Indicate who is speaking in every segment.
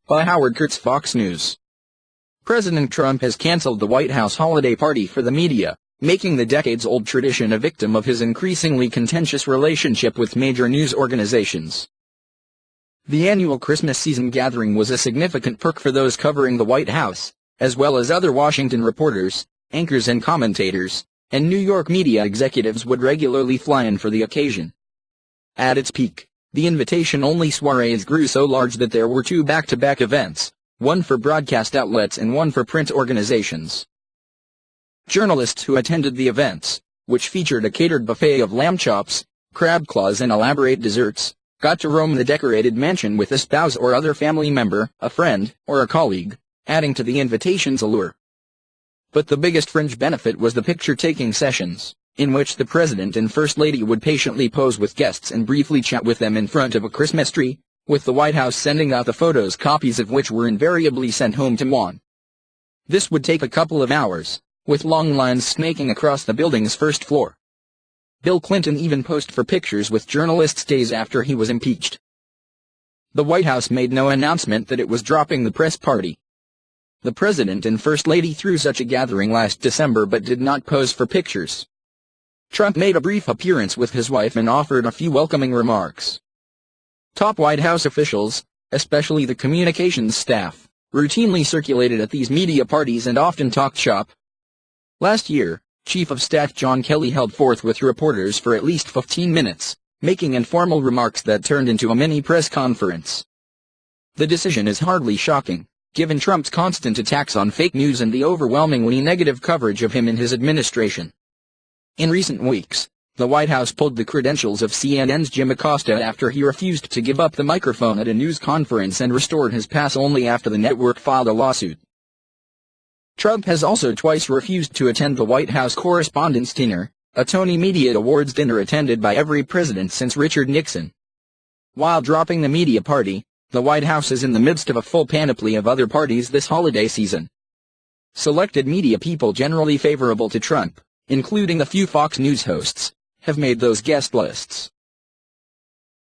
Speaker 1: By Howard Kurtz, Fox News. President Trump has canceled the White House holiday party for the media, making the decades-old tradition a victim of his increasingly contentious relationship with major news organizations. The annual Christmas season gathering was a significant perk for those covering the White House, as well as other Washington reporters, anchors and commentators, and New York media executives would regularly fly in for the occasion. At its peak, the invitation-only soirees grew so large that there were two back-to-back events, one for broadcast outlets and one for print organizations. Journalists who attended the events, which featured a catered buffet of lamb chops, crab claws and elaborate desserts, got to roam the decorated mansion with a spouse or other family member, a friend, or a colleague, adding to the invitation's allure. But the biggest fringe benefit was the picture-taking sessions, in which the President and First Lady would patiently pose with guests and briefly chat with them in front of a Christmas tree, with the White House sending out the photos, copies of which were invariably sent home to Juan. This would take a couple of hours, with long lines snaking across the building's first floor. Bill Clinton even posed for pictures with journalists days after he was impeached. The White House made no announcement that it was dropping the press party. The President and First Lady threw such a gathering last December but did not pose for pictures. Trump made a brief appearance with his wife and offered a few welcoming remarks. Top White House officials, especially the communications staff, routinely circulated at these media parties and often talked shop. Last year, Chief of Staff John Kelly held forth with reporters for at least 15 minutes, making informal remarks that turned into a mini press conference. The decision is hardly shocking, given Trump's constant attacks on fake news and the overwhelmingly negative coverage of him and his administration. In recent weeks, the White House pulled the credentials of CNN's Jim Acosta after he refused to give up the microphone at a news conference and restored his pass only after the network filed a lawsuit. Trump has also twice refused to attend the White House Correspondents' Dinner, a Tony Media Awards dinner attended by every president since Richard Nixon. While dropping the media party, the White House is in the midst of a full panoply of other parties this holiday season. Selected media people generally favorable to Trump, including a few Fox News hosts, have made those guest lists.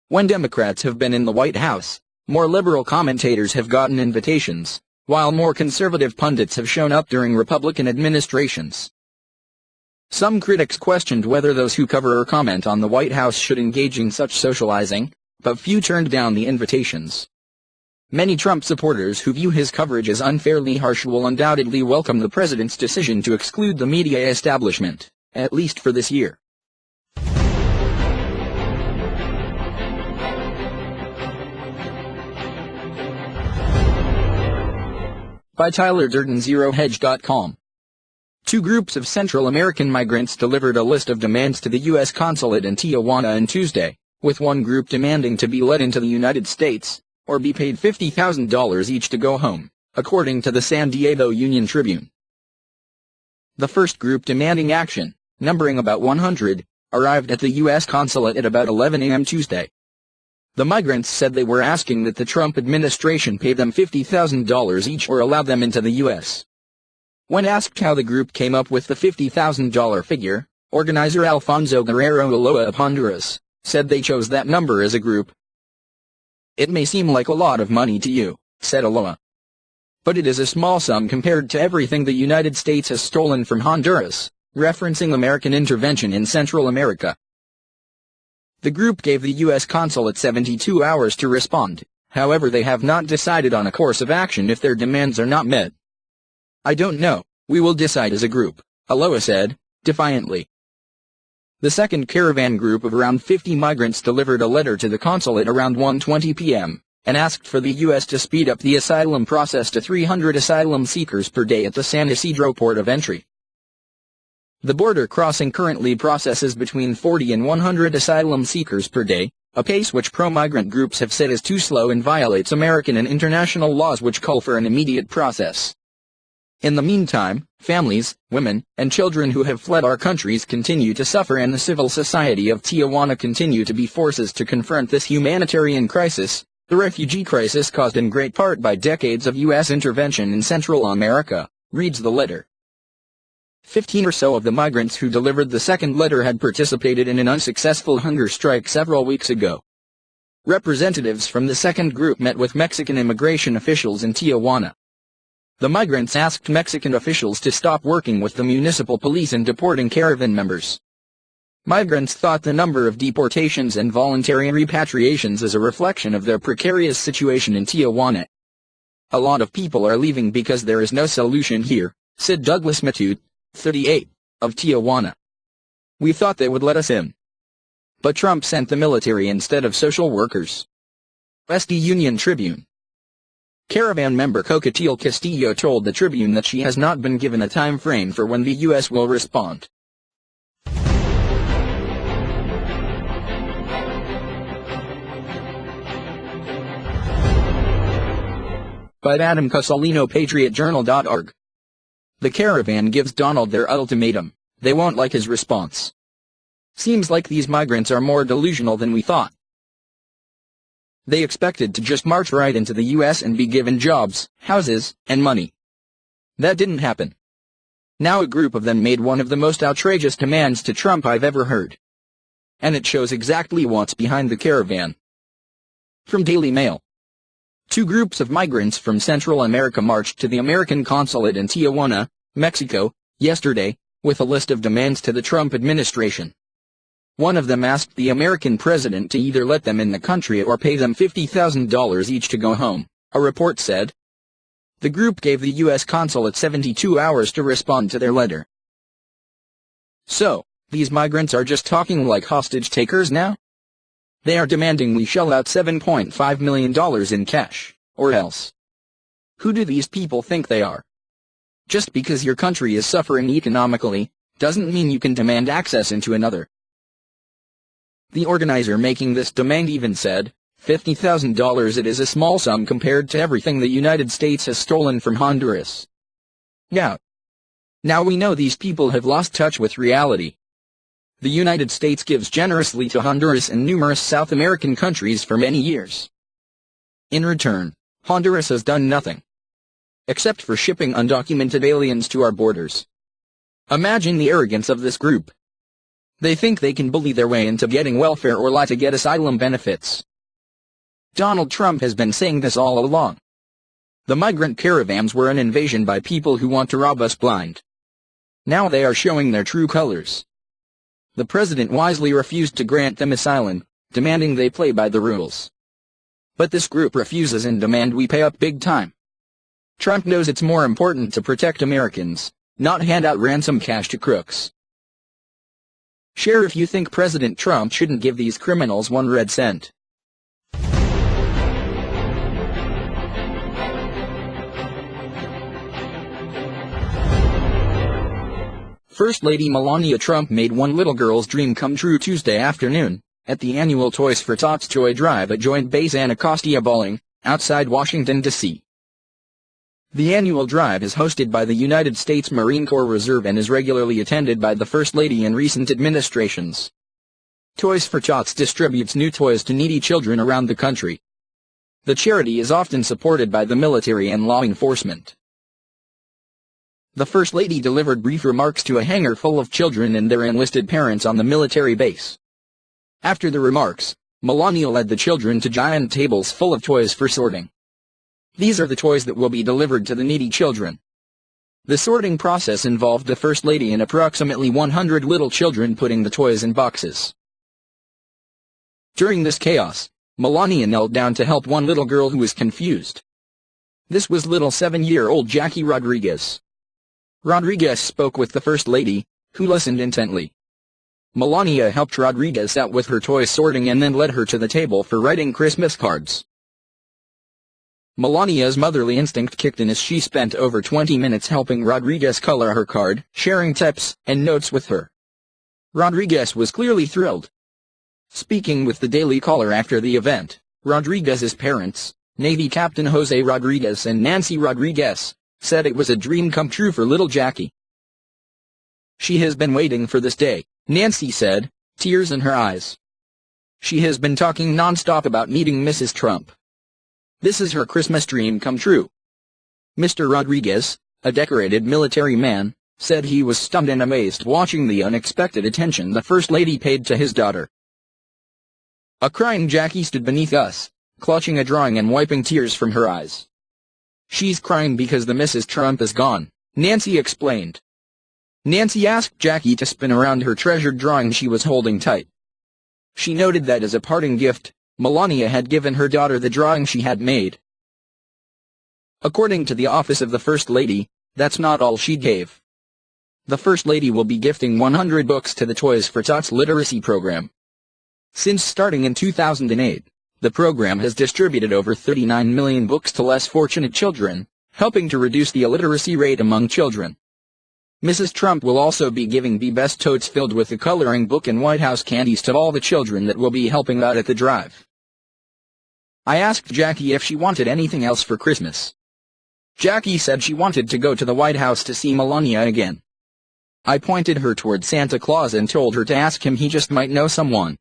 Speaker 1: When Democrats have been in the White House, more liberal commentators have gotten invitations, while more conservative pundits have shown up during Republican administrations. Some critics questioned whether those who cover or comment on the White House should engage in such socializing, but few turned down the invitations. Many Trump supporters who view his coverage as unfairly harsh will undoubtedly welcome the president's decision to exclude the media establishment, at least for this year. By Tyler Durden, ZeroHedge.com. Two groups of Central American migrants delivered a list of demands to the U.S. consulate in Tijuana on Tuesday, with one group demanding to be let into the United States, or be paid $50,000 each to go home, according to the San Diego Union Tribune. The first group demanding action, numbering about 100, arrived at the U.S. consulate at about 11 a.m. Tuesday. The migrants said they were asking that the Trump administration pay them $50,000 each or allow them into the U.S. When asked how the group came up with the $50,000 figure, organizer Alfonso Guerrero Aloa of Honduras said they chose that number as a group. "It may seem like a lot of money to you," said Aloa, "but it is a small sum compared to everything the United States has stolen from Honduras," referencing American intervention in Central America. The group gave the U.S. consulate 72 hours to respond, however they have not decided on a course of action if their demands are not met. "I don't know, we will decide as a group," Aloa said, defiantly. The second caravan group of around 50 migrants delivered a letter to the consulate around 1:20 p.m., and asked for the U.S. to speed up the asylum process to 300 asylum seekers per day at the San Isidro port of entry. The border crossing currently processes between 40 and 100 asylum seekers per day, a pace which pro-migrant groups have said is too slow and violates American and international laws which call for an immediate process. In the meantime, families, women, and children who have fled our countries continue to suffer, and the civil society of Tijuana continue to be forces to confront this humanitarian crisis, the refugee crisis caused in great part by decades of U.S. intervention in Central America, reads the letter. 15 or so of the migrants who delivered the second letter had participated in an unsuccessful hunger strike several weeks ago. representatives from the second group met with Mexican immigration officials in Tijuana. The migrants asked Mexican officials to stop working with the municipal police in deporting caravan members. Migrants thought the number of deportations and voluntary repatriations is a reflection of their precarious situation in Tijuana. "A lot of people are leaving because there is no solution here," said Douglas Matute, 38, of Tijuana. "We thought they would let us in. But Trump sent the military instead of social workers." SD Union Tribune. Caravan member Cocotil Castillo told the Tribune that she has not been given a time frame for when the U.S. will respond. By Adam Cosolino, PatriotJournal.org. The Caravan gives Donald their ultimatum. They won't like his response. "Seems like these migrants are more delusional than we thought. They expected to just march right into the U.S. and be given jobs, houses, and money. That didn't happen. Now a group of them made one of the most outrageous demands to Trump I've ever heard. And it shows exactly what's behind the Caravan." From Daily Mail. Two groups of migrants from Central America marched to the American consulate in Tijuana, Mexico, yesterday, with a list of demands to the Trump administration. One of them asked the American president to either let them in the country or pay them $50,000 each to go home, a report said. The group gave the U.S. consulate 72 hours to respond to their letter. So, these migrants are just talking like hostage takers now? They are demanding we shell out $7.5 million in cash, or else. Who do these people think they are? Just because your country is suffering economically, doesn't mean you can demand access into another. The organizer making this demand even said, $50,000 it is a small sum compared to everything the United States has stolen from Honduras. Yeah. Now we know these people have lost touch with reality. The United States gives generously to Honduras and numerous South American countries for many years. In return, Honduras has done nothing. Except for shipping undocumented aliens to our borders. Imagine the arrogance of this group. They think they can bully their way into getting welfare or lie to get asylum benefits. Donald Trump has been saying this all along. The migrant caravans were an invasion by people who want to rob us blind. Now they are showing their true colors. The president wisely refused to grant them asylum, demanding they play by the rules. But this group refuses and demand we pay up big time. Trump knows it's more important to protect Americans, not hand out ransom cash to crooks. Share if you think President Trump shouldn't give these criminals 1 red cent. First Lady Melania Trump made one little girl's dream come true Tuesday afternoon, at the annual Toys for Tots Joy Drive at Joint Base Anacostia Bolling, outside Washington, D.C. The annual drive is hosted by the United States Marine Corps Reserve and is regularly attended by the First Lady in recent administrations. Toys for Tots distributes new toys to needy children around the country. The charity is often supported by the military and law enforcement. The First Lady delivered brief remarks to a hangar full of children and their enlisted parents on the military base. After the remarks, Melania led the children to giant tables full of toys for sorting. These are the toys that will be delivered to the needy children. The sorting process involved the First Lady and approximately 100 little children putting the toys in boxes. During this chaos, Melania knelt down to help one little girl who was confused. This was little 7-year-old Jackie Rodriguez. Rodriguez spoke with the First Lady, who listened intently. Melania helped Rodriguez out with her toy sorting and then led her to the table for writing Christmas cards. Melania's motherly instinct kicked in as she spent over 20 minutes helping Rodriguez color her card, sharing tips and notes with her. Rodriguez was clearly thrilled. Speaking with the Daily Caller after the event, Rodriguez's parents, Navy Captain Jose Rodriguez and Nancy Rodriguez, said it was a dream come true for little Jackie. She has been waiting for this day, Nancy said, tears in her eyes. She has been talking non-stop about meeting Mrs. Trump. This is her Christmas dream come true. Mr. Rodriguez, a decorated military man, said he was stunned and amazed watching the unexpected attention the First Lady paid to his daughter. A crying Jackie stood beneath us, clutching a drawing and wiping tears from her eyes. She's crying because the Mrs. Trump is gone, Nancy explained. Nancy asked Jackie to spin around her treasured drawing she was holding tight. She noted that as a parting gift, Melania had given her daughter the drawing she had made. According to the Office of the First Lady, that's not all she gave. The First Lady will be gifting 100 books to the Toys for Tots literacy program. Since starting in 2008, the program has distributed over 39 million books to less fortunate children, helping to reduce the illiteracy rate among children. Mrs. Trump will also be giving the best totes filled with a coloring book and White House candies to all the children that will be helping out at the drive. I asked Jackie if she wanted anything else for Christmas. Jackie said she wanted to go to the White House to see Melania again. I pointed her toward Santa Claus and told her to ask him, he just might know someone.